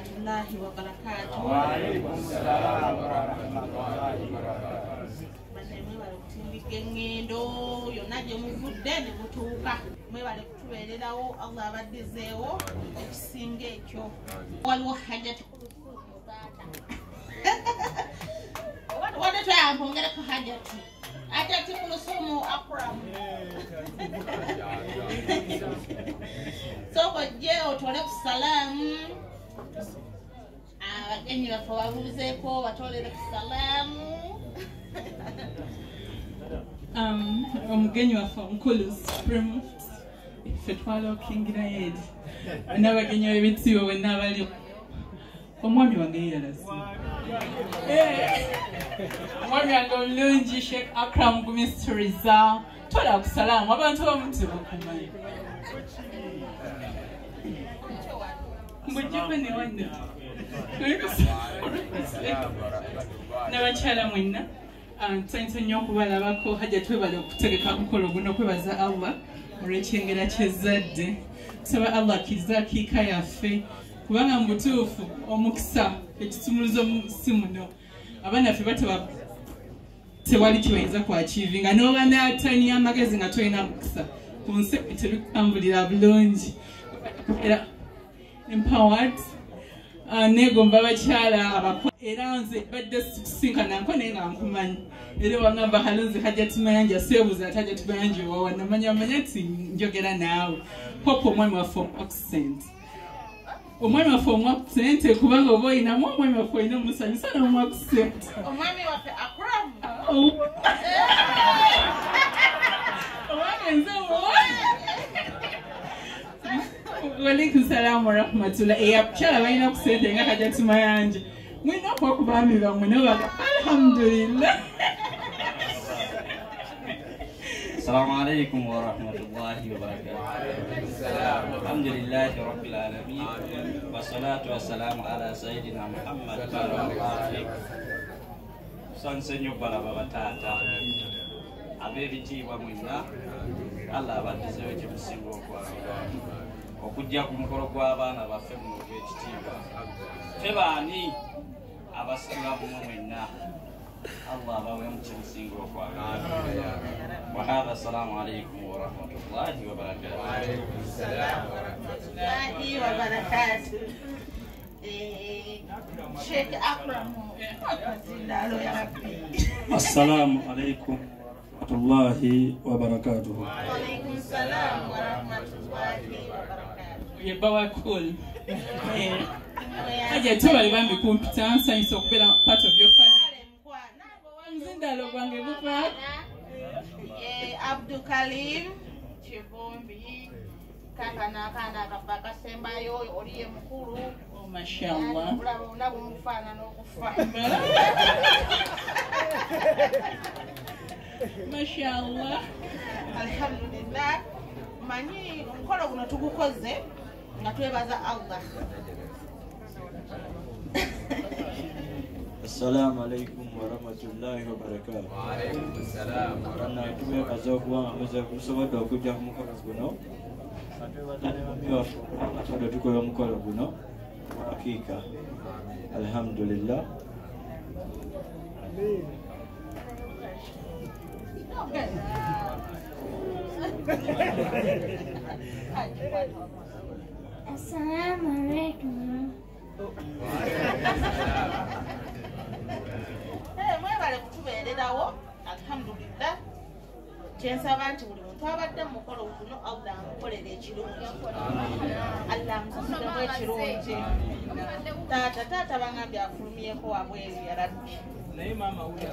rahmatullahi wa barakatuh. Wa alaykum salaam wa rahmatullahi wa barakatuh. Mwe bale kutimbika engendo yonna gye muvudde ne mutuuka. Mwe bale kutubeererawo Allah abaddizeewo ekisinga ekyo. Waliwo Hajjati Kulthum Muzaata. Wadde twayampongereko Hajjati. Hajjati Kulthum Akram. Soko je otole ku salaamu. Abagenyi baffe babuuzeeko batolere ku salaamu. Omugenyi waffe omukulu Supreme ffe twalookingira eri n'abagenyi b'ebitiibwa bwenna abali omwami wange yalasi omwami wange omulungi Sheikh Akram gumisituriza tola ku salaamu abantu abamu bakumanyi mbujjeko ne wanna n'abakyala mwenna nsanyusa nnyo okubalabako Hajjati webale okutegeka mukolo guno okwebaza Allah olw'ekyengera ky'ezzadde tusaba Allah akkirize Akiika yaffe kubanga mu butuufu omukisa ekisumuluzo si muno abaana ffe tewali kibayinza kwakiivinga n'oba n'ataniya amagezi nga tolina mukisa ku nsi tebikambulira bulungi era empowered negomba abakyala abakulu era nze badde sikusinkana nko naye nga nkumanyi era wangamba halonze Hajjati Mayanja seebuuza ate Hajjati Mayanja wawa namanya nti njogera naawe papa omwami waffe omu accent omwami waffe omu accent kubanga oba oyinamu omwami waffe olina omusanyusa n'omu accent Omwami waffe Akram. omwami nze Walaikum salaam wa rahmatullah. Abakyala balina ku ssente nga Hajjati Mayanja. Mulina okuba abaami bammwe n'obaga alhamdulillah. Assalamu alaikum wa rahmatullahi wa barakatuh. Alhamdulillahi rabbil alamin. Wa salatu wa salamu ala sayyidina Muhammad sallallahu alaihi wasallam. Sanse nnyo balaba bataata. Ab'ebitiibwa mwenna. Allah abaddizeewo ekyemusinga okwagala. Okujja ku mukolo gw'abaana baffe mu ekitiibwa ffe baani abasiraamu mwenna Allah abaweemu kyemusinga okwagala wa hadha assalaamu alaikum wa rahmatullahi wa barakatuh. Wa alaykum salaam wa rahmatullahi wa barakatuh. Sheikh Akram zindalo ya Rabbi. Assalamu alaikum wa rahmatullahi wa barakatuh. Wa alaykum salaam wa rahmatullahi wa barakatuh. Yebba wakulu Hajjati bali bambi kumpita nsanyusa okubeera part of your family. Nzindalo gwange guva Abdul Kalim Chivombi kaka nakana kabaka sembayo oliye mukulu. Oh mashallah. Ulabo mufana n'okufa. Mashallah. Alhamdulillah. Manyi omukolo guno tugukoze nga twebaza Allah. Assalamu alaikum wa rahmatullahi wa barakatuh. Wa alaykum salaam wa rahmatullahi. Twebaza okuba amaze kusobodde okujja ku mukolo guno. Twebaza ne bami waffe asobodde tukola omukolo guno Akiika. Alhamdulillah. Assalamu alaikum. Mwebale kutubeererawo alhamdulillah. Kyensaba nti buli muntu abadde mu mukolo guno Allah amukolera ekirungi. Allah amusasudemu ekirungi. Taata bangambye afulumyeko wabweru ya Rabbi. Naye maama huyu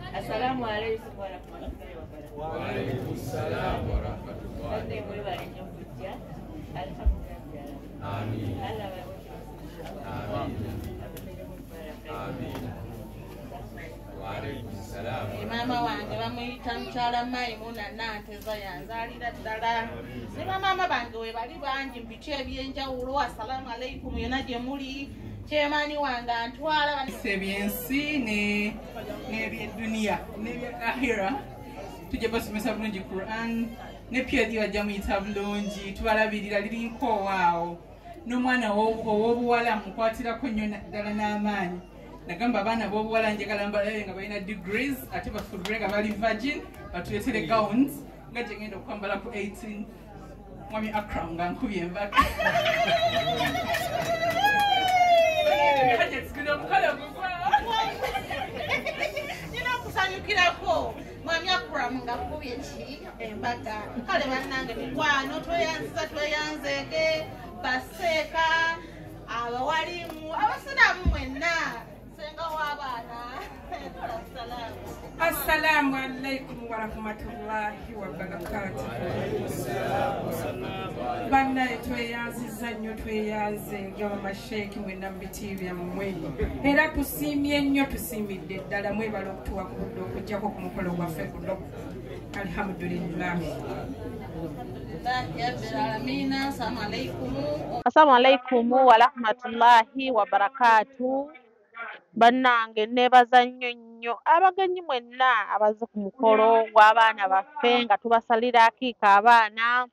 Assalamu alaikum wa rahmatullahi wa barakatuh. Wa alaykum salaam wa rahmatullahi wa barakatuh. Amin. Amin. Wa alaykum salaam. Mama wange bamuyita mukyala Maimuna Nanteza yanzalira ddala. Ne bamaama bange we bali bangi mu biti ebyenjawulo. Assalamu alaikum yonna gye muli. Chemani wange antwala ebyensi n'ebyedduniya n'ebyakahira tujja basomesa bulungi Quran ne pyedi bajja muyita bulungi tubalabirira lirinko owaawo n'omwana ow'obuwala mukwatirako nnyo ddala n'amaanyi nagamba abaana b'obuwala njagala mbalabe nga balina degrees ate bafudure nga bali virgin batuleetere gowns nga gye ngenda okwambala ku 18 mwami Akram nga nkubye envaka nina okusanyukirako mwami Akram nga nkubye ki embaga kale bannange mikwano tweyanzeege baseeka abawalimu abasiraamu mwenna senga w'abaana Assalamu alaikum wa rahmatullahi wa barakatuh. Banna tweyanziza nnyo tweyanzenga bamasheki mwenna mu biti byammwe era tusiimye nnyo tusiimidde ddala mwebala okutuwa ku budde okujjako ku mukolo gwaffe guno alhamdulillahi. Assalamu alaikum wa rahmatullahi wa barakatuh. Bannange nebaza nnyo abagenyi mwenna abaze ku mukolo gw'abaana baffe nga tubasalira akiika abaana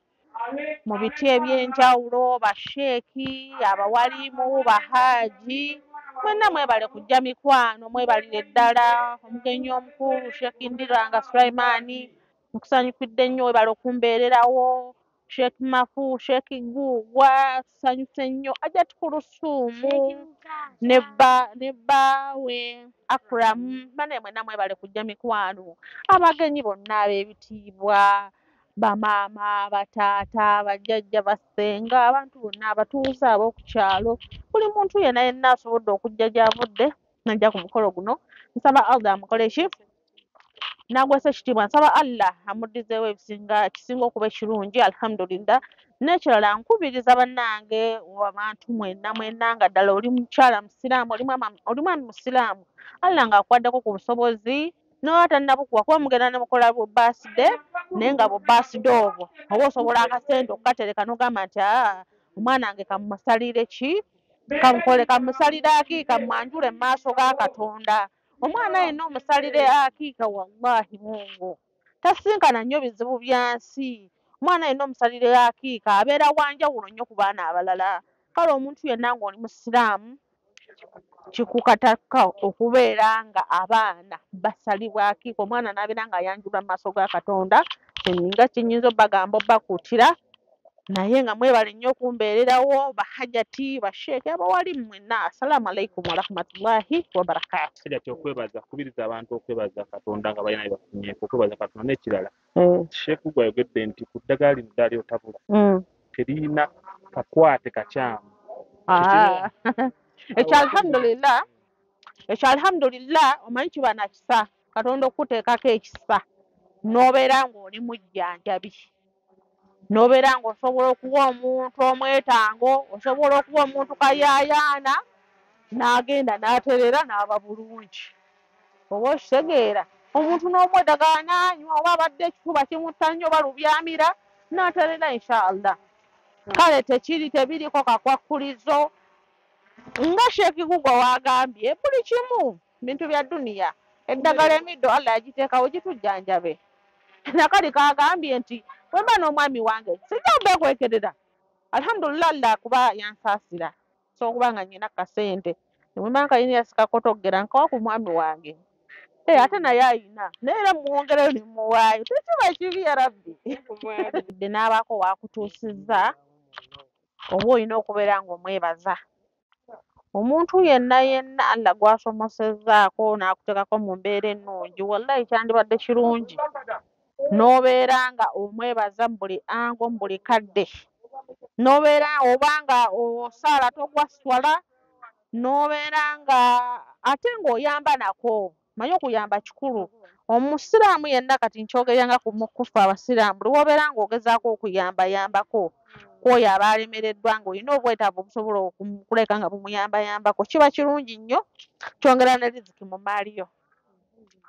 mu biti eby'enjawulo basheeki abawalimu bahaji mwenna mwebale kujja mikwano mwebalire ddala omugenyi omukulu Sheeki Ndiranga Sulaimani nkusanyukidde nnyo webale okumbeererawo Sheeki Mafu Sheeki Guugwa tusanyuse nnyo Hajjati Kulthum ne Bba we Akram bane mwenna mwebale kujja mikwano abagenyi bonna ab'ebitiibwa bamaama bataata bajjajja basenga abantu bonna abatuuze ab'oku kyalo buli muntu yenna asobodde okujja gy'avudde najja ku mukolo guno nsaba Allah amukole ki n'agwesa ekitiibwa nsaba Allah amuddizeewo kisinga okuba ekirungi alhamdulillah n'ekirala nkubiriza bannange abantu mwenna nga ddala oli mukyala musiraamu oli mwami musiraamu Allah ng'akwaddeko ku busobozi n'oba tannabukuwa kuba mugenda ne mukola bu birthday naye nga bu birthday obwo oba osobola akasente okukatereka n'ogamba nti omwana wange kamusalire ki kamusalire akiika mwanjule mu maaso ga Katonda omwana yenna omusalire akiika wallahi mungu tasinkana nnyo bizibu bya nsi omwana yenna omusalire akiika abeera wanjawulo nnyo ku baana abalala kale omuntu yenna ng'oli musiraamu kikukataka okubeera nga abaana basalibwa akiika omwana n'abeera ng'ayanjulwa mu maaso ga Katonda eninga kinyinza obbagamba obbakuutira naye nga mwebale nnyo okumbeererawo bahajjati basheeki abawali mwenna assalamu alaikum wa rahmatullahi wa barakatuh. Hajjati okwebaza kubiriza abantu okwebaza Katonda nga balina bafunyeeko okwebaza Katonda n'ekirala sheeku gwayogedde nti ku ddagala lino ddala lyotabula terina kakwate kakyamu ekyo alhamdulillah omanyi kiba na kisa Katonda okuteekako ekisa n'obeera ng'oli mujjanjabi n'obeera ng'osobola okuwa omuntu omwetango osobola okuwa omuntu kayaayaana n'agenda n'aterera n'aba bulungi oba okitegeera omuntu n'omweddagala n'anywa oba abadde ekifuba kimutta nnyo oba lubyamira n'aterera inshaallah kale tebiriko kakwakkulizo nga Sheeki Gugwa wagambye buli kimu bintu bya duniya eddagala emiddo Allah yagiteekawo gitujjanjabe nakali kagambye nti wemba n'omwami wange sijja mbekwekerera alhamdulillah Allah kuba yansaasira so okubanga nyina kasente nemwemanga yini yasikakotogera nkawa ku mwami wange ate naye ayina naye muwongereyo nemuwaayo tekiba kibi ya rabbi de n'abaako wakutuusizza oba olina okubeera ng'omwebaza omuntu yenna Allah gw'asomosezzaako n'akuteekako mu mbeera ennungi wallahi kyandibadde kirungi n'obeera nga omwebaza mu buli ango mu buli kadde n'obeera obanga osaala togwa swala n'obeera nga ate ng'oyamba nako manyi okuyamba kikulu omusiraamu yenna kati nkyogeranga ku mukufu abasiraamu buli wobeera ng'ogezaako okuyambayambako kwoyo aba alemereddwa ng'olina obwetaavu obusobola okuleka nga bumuyambayambako kiba kirungi nnyo kyongera ne riziki mu maaliyo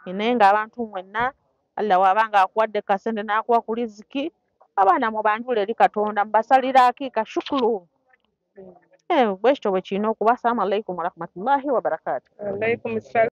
naye ng'abantu mwenna Allah wabanga akuwadde kasente n'akuwa ku riziki abaana mubanjule eri Katonda mubasalira akiika shukuru bwe kityo bwe kirina okuba. Assalamu alaikum warahmatullahi wabarakatuh.